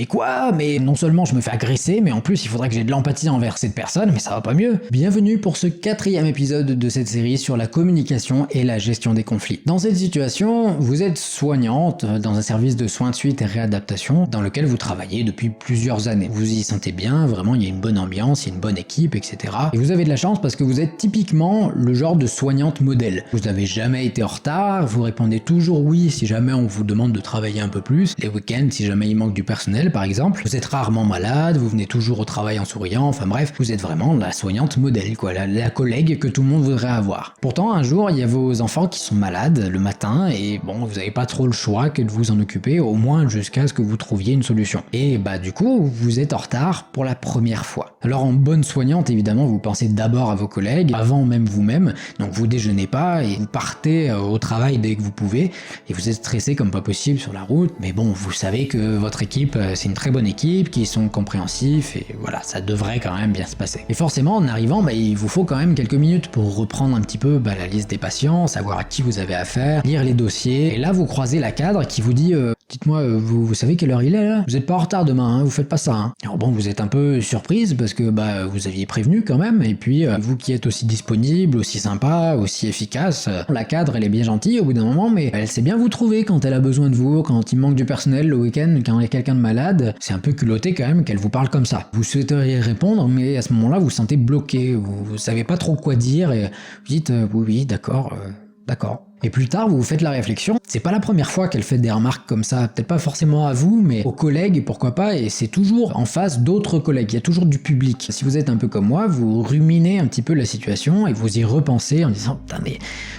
Mais quoi? Mais non seulement je me fais agresser, mais en plus il faudrait que j'ai de l'empathie envers cette personne, mais ça va pas mieux. Bienvenue pour ce 4e épisode de cette série sur la communication et la gestion des conflits. Dans cette situation, vous êtes soignante dans un service de soins de suite et réadaptation dans lequel vous travaillez depuis plusieurs années. Vous y sentez bien, vraiment il y a une bonne ambiance, il y a une bonne équipe, etc. Et vous avez de la chance parce que vous êtes typiquement le genre de soignante modèle. Vous n'avez jamais été en retard, vous répondez toujours oui si jamais on vous demande de travailler un peu plus, les week-ends si jamais il manque du personnel par exemple. Vous êtes rarement malade, vous venez toujours au travail en souriant, enfin bref, vous êtes vraiment la soignante modèle, quoi, la collègue que tout le monde voudrait avoir. Pourtant un jour il y a vos enfants qui sont malades le matin et bon, vous n'avez pas trop le choix que de vous en occuper, au moins jusqu'à ce que vous trouviez une solution. Et bah du coup, vous êtes en retard pour la première fois. Alors en bonne soignante, évidemment, vous pensez d'abord à vos collègues, avant même vous-même, donc vous déjeunez pas et vous partez au travail dès que vous pouvez, et vous êtes stressé comme pas possible sur la route, mais bon, vous savez que votre équipe, c'est une très bonne équipe, qu'ils sont compréhensifs, et voilà, ça devrait quand même bien se passer. Et forcément, en arrivant, il vous faut quand même quelques minutes pour reprendre un petit peu la liste des patients, savoir à qui vous avez affaire, lire les dossiers, et là vous croisez la cadre qui vous dit dites-moi, vous savez quelle heure il est là? Vous êtes pas en retard demain, hein, vous faites pas ça. Hein. Alors bon, vous êtes un peu surprise parce que vous aviez prévenu quand même, et puis vous qui êtes aussi disponible, aussi sympa, aussi efficace, la cadre elle est bien gentille au bout d'un moment, mais elle sait bien vous trouver quand elle a besoin de vous, quand il manque du personnel le week-end, quand il y a quelqu'un de malade, c'est un peu culotté quand même qu'elle vous parle comme ça. Vous souhaiteriez répondre, mais à ce moment-là vous vous sentez bloqué, vous savez pas trop quoi dire, et vous dites oui, d'accord. Et plus tard, vous vous faites la réflexion, c'est pas la première fois qu'elle fait des remarques comme ça, peut-être pas forcément à vous, mais aux collègues, pourquoi pas, et c'est toujours en face d'autres collègues, il y a toujours du public. Si vous êtes un peu comme moi, vous ruminez un petit peu la situation et vous y repensez en disant « Putain mais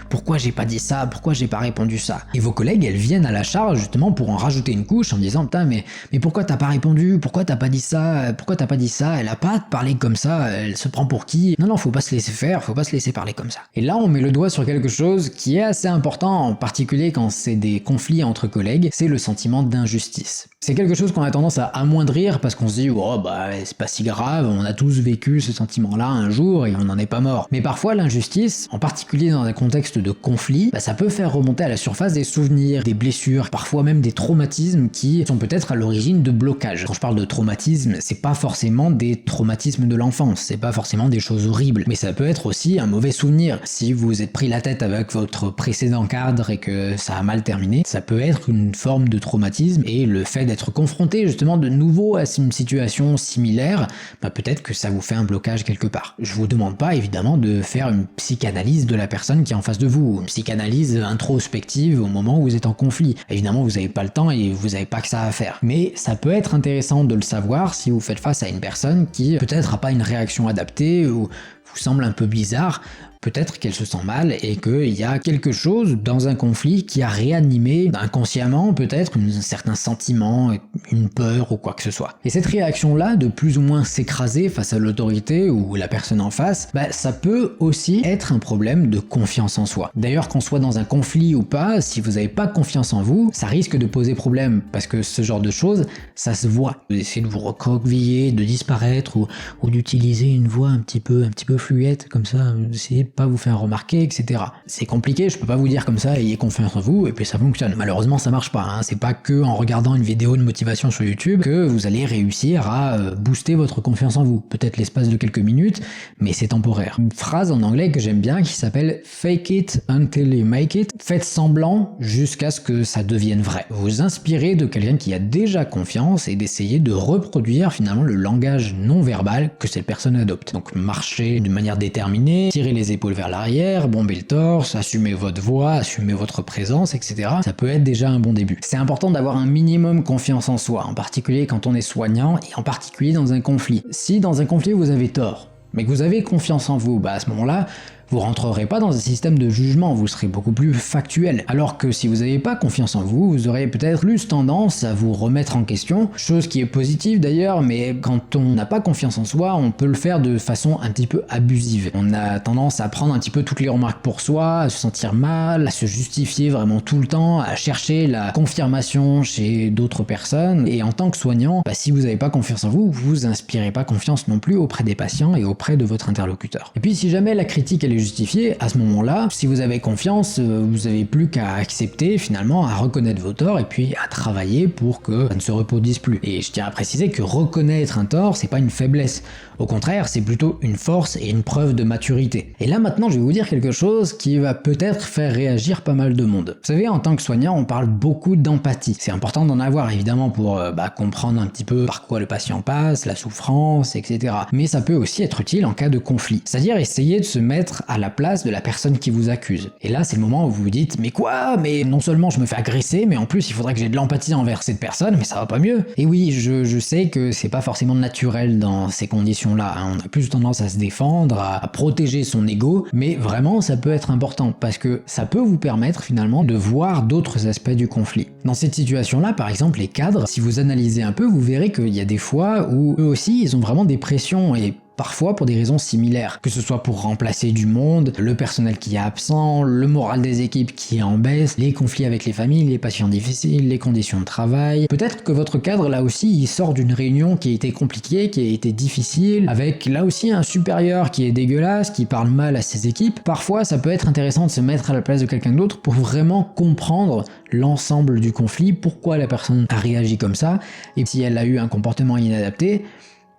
pourquoi j'ai pas dit ça? Pourquoi j'ai pas répondu ça ?» Et vos collègues, elles viennent à la charge justement pour en rajouter une couche en disant « Putain mais pourquoi t'as pas répondu? Pourquoi t'as pas dit ça? Pourquoi t'as pas dit ça? Elle a pas à te parler comme ça, elle se prend pour qui? Non, faut pas se laisser faire, faut pas se laisser parler comme ça. » Et là, on met le doigt sur quelque chose qui est assez important, en particulier quand c'est des conflits entre collègues, c'est le sentiment d'injustice. C'est quelque chose qu'on a tendance à amoindrir parce qu'on se dit oh c'est pas si grave, on a tous vécu ce sentiment-là un jour et on n'en est pas mort. Mais parfois l'injustice, en particulier dans un contexte de conflit, ça peut faire remonter à la surface des souvenirs, des blessures, parfois même des traumatismes qui sont peut-être à l'origine de blocages. Quand je parle de traumatisme, c'est pas forcément des traumatismes de l'enfance, c'est pas forcément des choses horribles, mais ça peut être aussi un mauvais souvenir. Si vous vous êtes pris la tête avec votre précédent cadre et que ça a mal terminé, ça peut être une forme de traumatisme, et le fait d'être confronté justement de nouveau à une situation similaire, peut-être que ça vous fait un blocage quelque part. Je vous demande pas évidemment de faire une psychanalyse de la personne qui est en face de vous, une psychanalyse introspective au moment où vous êtes en conflit. Évidemment vous n'avez pas le temps et vous n'avez pas que ça à faire. Mais ça peut être intéressant de le savoir si vous faites face à une personne qui peut-être n'a pas une réaction adaptée ou vous semble un peu bizarre. Peut-être qu'elle se sent mal et qu'il y a quelque chose dans un conflit qui a réanimé inconsciemment peut-être un certain sentiment, une peur ou quoi que ce soit. Et cette réaction-là de plus ou moins s'écraser face à l'autorité ou la personne en face, ça peut aussi être un problème de confiance en soi. D'ailleurs, qu'on soit dans un conflit ou pas, si vous n'avez pas confiance en vous, ça risque de poser problème parce que ce genre de choses, ça se voit. Vous essayez de vous recroqueviller, de disparaître ou d'utiliser une voix un petit peu fluette comme ça, essayez pas vous faire remarquer, etc. C'est compliqué, je peux pas vous dire comme ça, ayez confiance en vous, et puis ça fonctionne. Malheureusement, ça marche pas, hein. C'est pas que en regardant une vidéo de motivation sur YouTube que vous allez réussir à booster votre confiance en vous. Peut-être l'espace de quelques minutes, mais c'est temporaire. Une phrase en anglais que j'aime bien qui s'appelle « Fake it until you make it ». Faites semblant jusqu'à ce que ça devienne vrai. Vous inspirez de quelqu'un qui a déjà confiance et d'essayer de reproduire finalement le langage non verbal que cette personne adopte. Donc marchez d'une manière déterminée, tirez les épaules vers l'arrière, bombez le torse, assumez votre voix, assumez votre présence, etc. Ça peut être déjà un bon début. C'est important d'avoir un minimum confiance en soi, en particulier quand on est soignant et en particulier dans un conflit. Si dans un conflit vous avez tort, mais que vous avez confiance en vous, à ce moment-là, vous rentrerez pas dans un système de jugement, vous serez beaucoup plus factuel. Alors que si vous n'avez pas confiance en vous, vous aurez peut-être plus tendance à vous remettre en question, chose qui est positive d'ailleurs, mais quand on n'a pas confiance en soi, on peut le faire de façon un petit peu abusive. On a tendance à prendre un petit peu toutes les remarques pour soi, à se sentir mal, à se justifier vraiment tout le temps, à chercher la confirmation chez d'autres personnes, et en tant que soignant, si vous n'avez pas confiance en vous, vous inspirez pas confiance non plus auprès des patients et auprès de votre interlocuteur. Et puis si jamais la critique elle est justifier, à ce moment-là, si vous avez confiance, vous n'avez plus qu'à accepter finalement, à reconnaître vos torts et puis à travailler pour que ça ne se reproduise plus. Et je tiens à préciser que reconnaître un tort, c'est pas une faiblesse. Au contraire, c'est plutôt une force et une preuve de maturité. Et là maintenant, je vais vous dire quelque chose qui va peut-être faire réagir pas mal de monde. Vous savez, en tant que soignant, on parle beaucoup d'empathie. C'est important d'en avoir évidemment pour comprendre un petit peu par quoi le patient passe, la souffrance, etc. Mais ça peut aussi être utile en cas de conflit. C'est-à-dire essayer de se mettre à la place de la personne qui vous accuse. Et là, c'est le moment où vous vous dites « Mais quoi ? Mais non seulement je me fais agresser, mais en plus il faudrait que j'ai de l'empathie envers cette personne, mais ça va pas mieux. » Et oui, je sais que c'est pas forcément naturel dans ces conditions-là. On a plus tendance à se défendre, à protéger son ego, mais vraiment ça peut être important parce que ça peut vous permettre finalement de voir d'autres aspects du conflit. Dans cette situation-là, par exemple, les cadres, si vous analysez un peu, vous verrez qu'il y a des fois où eux aussi, ils ont vraiment des pressions et parfois pour des raisons similaires, que ce soit pour remplacer du monde, le personnel qui est absent, le moral des équipes qui est en baisse, les conflits avec les familles, les patients difficiles, les conditions de travail. Peut-être que votre cadre là aussi il sort d'une réunion qui a été compliquée, qui a été difficile, avec là aussi un supérieur qui est dégueulasse, qui parle mal à ses équipes. Parfois ça peut être intéressant de se mettre à la place de quelqu'un d'autre pour vraiment comprendre l'ensemble du conflit, pourquoi la personne a réagi comme ça, et si elle a eu un comportement inadapté,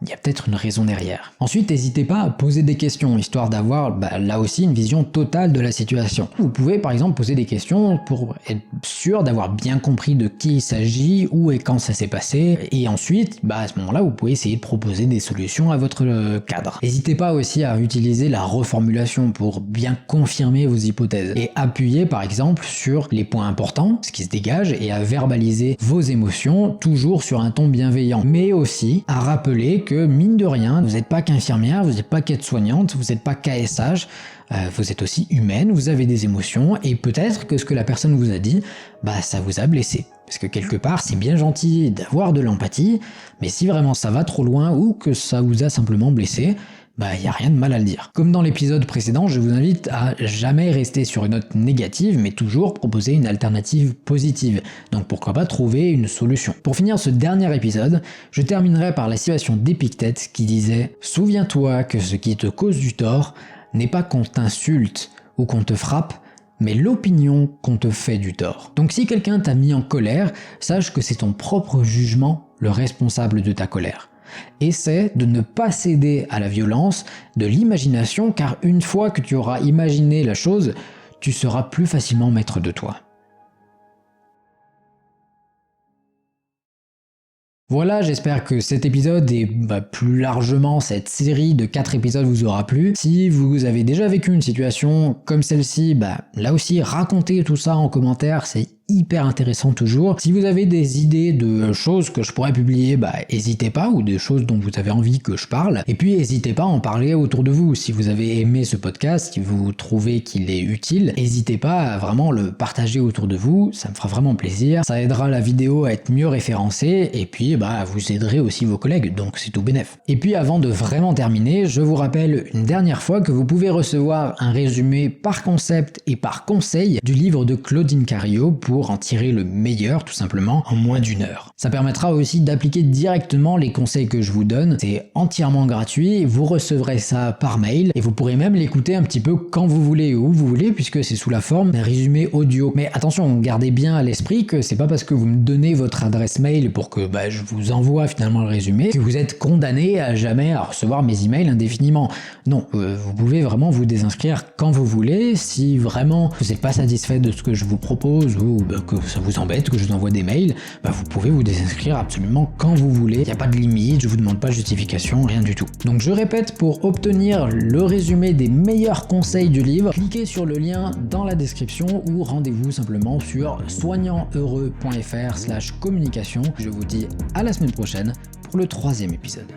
il y a peut-être une raison derrière. Ensuite, n'hésitez pas à poser des questions, histoire d'avoir là aussi une vision totale de la situation. Vous pouvez par exemple poser des questions pour être sûr d'avoir bien compris de qui il s'agit, où et quand ça s'est passé, et ensuite, à ce moment-là, vous pouvez essayer de proposer des solutions à votre cadre. N'hésitez pas aussi à utiliser la reformulation pour bien confirmer vos hypothèses, et appuyer par exemple sur les points importants, ce qui se dégage, et à verbaliser vos émotions, toujours sur un ton bienveillant, mais aussi à rappeler que mine de rien, vous n'êtes pas qu'infirmière, vous n'êtes pas qu'aide-soignante, vous n'êtes pas KSH, vous êtes aussi humaine, vous avez des émotions et peut-être que ce que la personne vous a dit, ça vous a blessé. Parce que quelque part, c'est bien gentil d'avoir de l'empathie, mais si vraiment ça va trop loin ou que ça vous a simplement blessé, il n'y a rien de mal à le dire. Comme dans l'épisode précédent, je vous invite à jamais rester sur une note négative, mais toujours proposer une alternative positive. Donc pourquoi pas trouver une solution. Pour finir ce dernier épisode, je terminerai par la citation d'Épictète qui disait « Souviens-toi que ce qui te cause du tort n'est pas qu'on t'insulte ou qu'on te frappe, mais l'opinion qu'on te fait du tort. » Donc si quelqu'un t'a mis en colère, sache que c'est ton propre jugement le responsable de ta colère. Essaie de ne pas céder à la violence de l'imagination, car une fois que tu auras imaginé la chose, tu seras plus facilement maître de toi. Voilà, j'espère que cet épisode et plus largement cette série de 4 épisodes vous aura plu. Si vous avez déjà vécu une situation comme celle-ci, là aussi racontez tout ça en commentaire, c'est hyper intéressant toujours. Si vous avez des idées de choses que je pourrais publier, n'hésitez pas, ou des choses dont vous avez envie que je parle. Et puis n'hésitez pas à en parler autour de vous. Si vous avez aimé ce podcast, si vous trouvez qu'il est utile, n'hésitez pas à vraiment le partager autour de vous, ça me fera vraiment plaisir. Ça aidera la vidéo à être mieux référencée, et puis vous aiderez aussi vos collègues, donc c'est tout bénef. Et puis avant de vraiment terminer, je vous rappelle une dernière fois que vous pouvez recevoir un résumé par concept et par conseil du livre de Claudine Carillo pour en tirer le meilleur tout simplement en moins d'1 heure. Ça permettra aussi d'appliquer directement les conseils que je vous donne, c'est entièrement gratuit, vous recevrez ça par mail et vous pourrez même l'écouter un petit peu quand vous voulez et où vous voulez puisque c'est sous la forme d'un résumé audio. Mais attention, gardez bien à l'esprit que c'est pas parce que vous me donnez votre adresse mail pour que je vous envoie finalement le résumé que vous êtes condamné à jamais à recevoir mes emails indéfiniment. Non, vous pouvez vraiment vous désinscrire quand vous voulez si vraiment vous n'êtes pas satisfait de ce que je vous propose ou que ça vous embête, que je vous envoie des mails, vous pouvez vous désinscrire absolument quand vous voulez. Il n'y a pas de limite, je vous demande pas de justification, rien du tout. Donc je répète, pour obtenir le résumé des meilleurs conseils du livre, cliquez sur le lien dans la description ou rendez-vous simplement sur soignantheureux.fr/communication. Je vous dis à la semaine prochaine pour le 3e épisode.